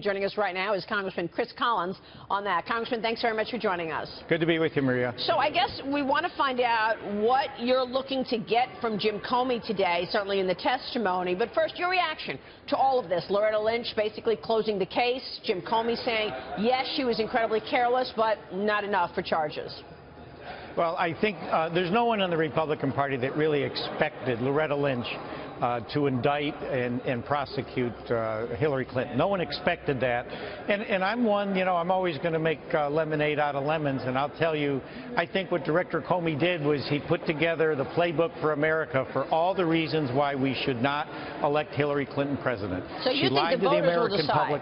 Joining us right now is Congressman Chris Collins on that. Congressman, thanks very much for joining us. Good to be with you, Maria. So I guess we want to find out what you're looking to get from Jim Comey today, certainly in the testimony. But first, your reaction to all of this. Loretta Lynch basically closing the case. Jim Comey saying, yes, she was incredibly careless, but not enough for charges. Well, I think there's no one in the Republican Party that really expected Loretta Lynch to indict and prosecute Hillary Clinton. No one expected that. And I'm one, I'm always going to make lemonade out of lemons. And I'll tell you, I think what Director Comey did was he put together the playbook for America for all the reasons why we should not elect Hillary Clinton president. So you she think lied the to the voters American will decide? public.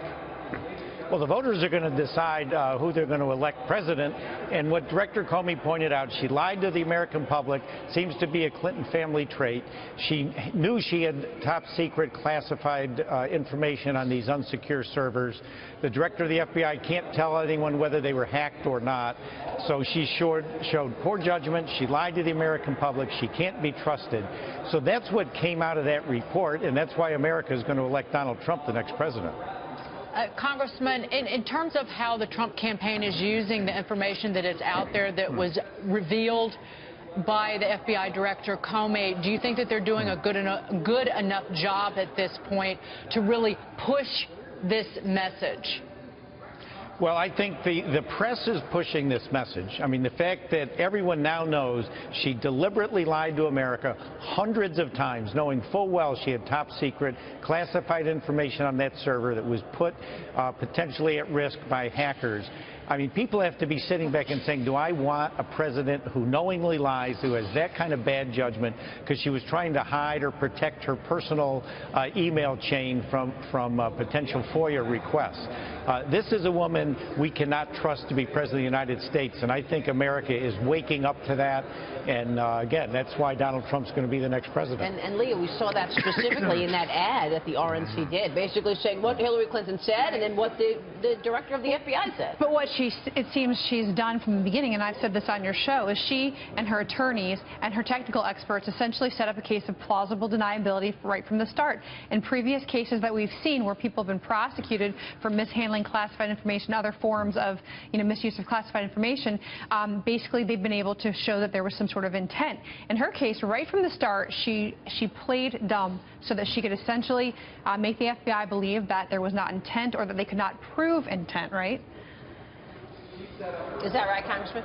Well, the voters are going to decide who they're going to elect president. And what Director Comey pointed out, she lied to the American public, seems to be a Clinton family trait. She knew she had top secret classified information on these unsecure servers. The director of the FBI can't tell anyone whether they were hacked or not. So she showed poor judgment. She lied to the American public. She can't be trusted. So that's what came out of that report, and that's why America is going to elect Donald Trump the next president. Congressman, in terms of how the Trump campaign is using the information that is out there that was revealed by the FBI Director Comey, do you think that they're doing a good enough job at this point to really push this message? Well, I think the press is pushing this message. I mean, the fact that everyone now knows she deliberately lied to America hundreds of times, knowing full well she had top secret classified information on that server that was put potentially at risk by hackers. I mean, people have to be sitting back and saying, do I want a president who knowingly lies, who has that kind of bad judgment because she was trying to hide or protect her personal email chain from potential FOIA requests? This is a woman we cannot trust to be president of the United States, and I think America is waking up to that. And again, that's why Donald Trump's going to be the next president. And Leah, we saw that specifically in that ad that the RNC did, basically saying what Hillary Clinton said and then what the director of the FBI said. But what it seems she's done from the beginning, and I've said this on your show, is she and her attorneys and her technical experts essentially set up a case of plausible deniability right from the start. In previous cases that we've seen where people have been prosecuted for mishandling classified information, other forms of misuse of classified information, basically they've been able to show that there was some sort of intent. In her case, right from the start, she played dumb so that she could essentially make the FBI believe that there was not intent or that they could not prove intent, right? Is that right, Congressman?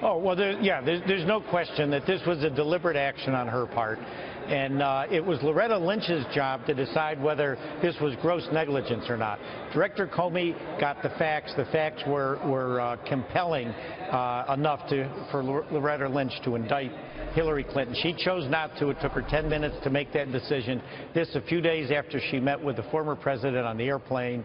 Oh, well, there's no question that this was a deliberate action on her part. And it was Loretta Lynch's job to decide whether this was gross negligence or not. Director Comey got the facts. The facts were compelling enough for Loretta Lynch to indict Hillary Clinton. She chose not to. It took her 10 minutes to make that decision. This a few days after she met with the former president on the airplane.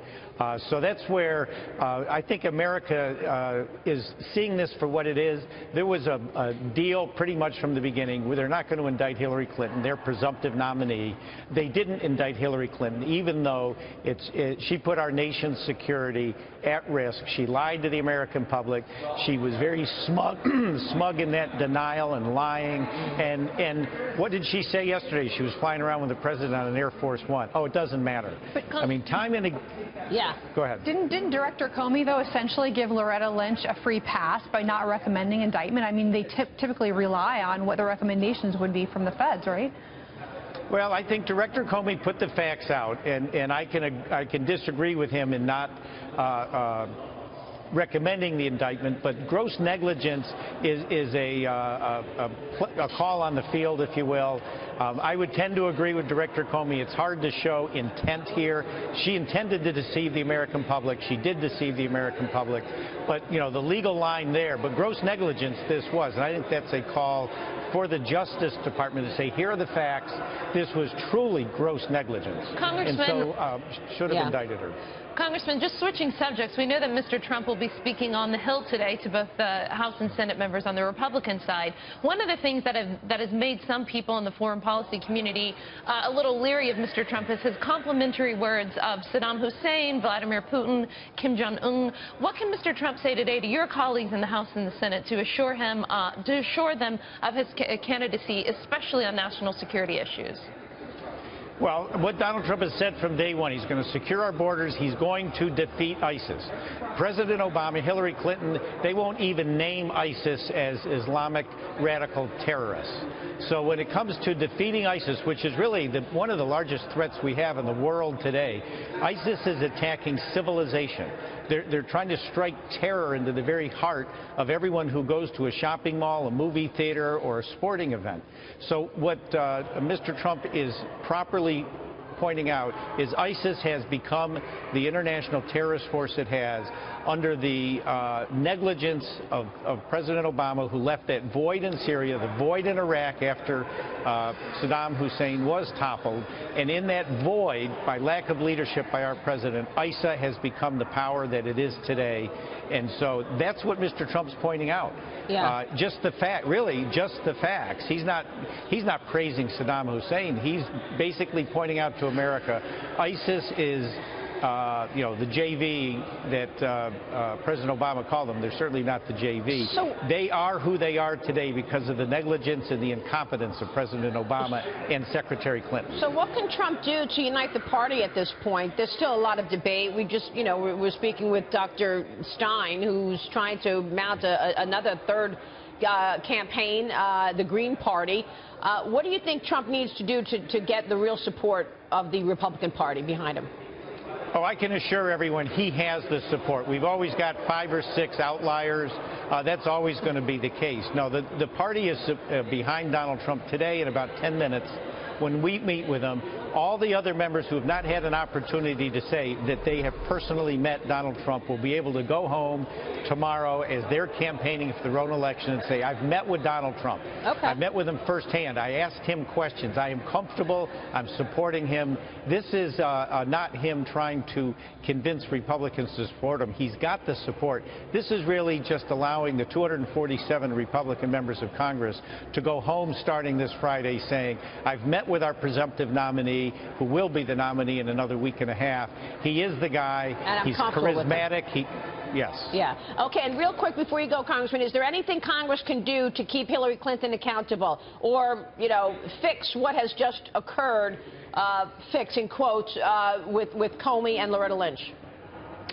So that's where I think America is seeing this for what it is. There was a deal pretty much from the beginning where they're not going to indict Hillary Clinton, their presumptive nominee. They didn't indict Hillary Clinton, even though she put our nation's security at risk. She lied to the American public. She was very smug in that denial and lying. And what did she say yesterday? She was flying around with the president on an Air Force One. Oh, it doesn't matter. I mean, time and yeah. Go ahead. Didn't Director Comey, though, essentially give Loretta Lynch a free pass by not recommending indictment? I mean, they typically rely on what the recommendations would be from the feds, right? Well, I think Director Comey put the facts out, and I can disagree with him in not recommending the indictment, but gross negligence is a call on the field, if you will. I would tend to agree with Director Comey. It's hard to show intent here. She intended to deceive the American public. She did deceive the American public. But, the legal line there, but gross negligence this was. And I think that's a call for the Justice Department to say, here are the facts. This was truly gross negligence. Congressman, and so should have indicted her. Congressman, just switching subjects, we know that Mr. Trump will be speaking on the Hill today to both the House and Senate members on the Republican side. One of the things that has made some people in the foreign policy community a little leery of Mr. Trump is his complimentary words of Saddam Hussein, Vladimir Putin, Kim Jong-un. What can Mr. Trump say today to your colleagues in the House and the Senate to assure them of his candidacy, especially on national security issues? Well, what Donald Trump has said from day one, he's going to secure our borders. He's going to defeat ISIS. President Obama, Hillary Clinton, they won't even name ISIS as Islamic radical terrorists. So when it comes to defeating ISIS, which is really one of the largest threats we have in the world today, ISIS is attacking civilization. They're trying to strike terror into the very heart of everyone who goes to a shopping mall, a movie theater, or a sporting event. So what Mr. Trump is properly pointing out is ISIS has become the international terrorist force it has under the negligence of President Obama, who left that void in Syria, the void in Iraq after Saddam Hussein was toppled. And in that void, by lack of leadership by our president, ISIS has become the power that it is today. And so that's what Mr. Trump's pointing out. Yeah. Just the fact, really, just the facts. He's not praising Saddam Hussein. He's basically pointing out to America, ISIS is the JV that President Obama called them. They're certainly not the JV. So, they are who they are today because of the negligence and the incompetence of President Obama and Secretary Clinton. So what can Trump do to unite the party at this point? There's still a lot of debate. We just, we're speaking with Dr. Stein, who's trying to mount another third campaign, the Green Party. What do you think Trump needs to do to get the real support of the Republican Party behind him? Oh, I can assure everyone he has the support. We've always got 5 or 6 outliers. That's always going to be the case. No, the party is behind Donald Trump today in about 10 minutes. When we meet with them, all the other members who have not had an opportunity to say that they have personally met Donald Trump will be able to go home tomorrow as they're campaigning for their own election and say, I've met with Donald Trump. Okay. I've met with him firsthand. I asked him questions. I am comfortable. I'm supporting him. This is not him trying to convince Republicans to support him. He's got the support. This is really just allowing the 247 Republican members of Congress to go home starting this Friday saying, I've met with our presumptive nominee, who will be the nominee in another week and a half. He is the guy. And I'm He's charismatic. Yes. Yeah. Okay, and real quick before you go, Congressman, is there anything Congress can do to keep Hillary Clinton accountable or, fix what has just occurred, fix in quotes, with Comey and Loretta Lynch?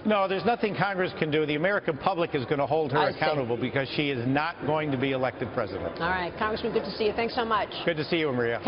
No, there's nothing Congress can do. The American public is going to hold her accountable because she is not going to be elected president. All right. Congressman, good to see you. Thanks so much. Good to see you, Maria.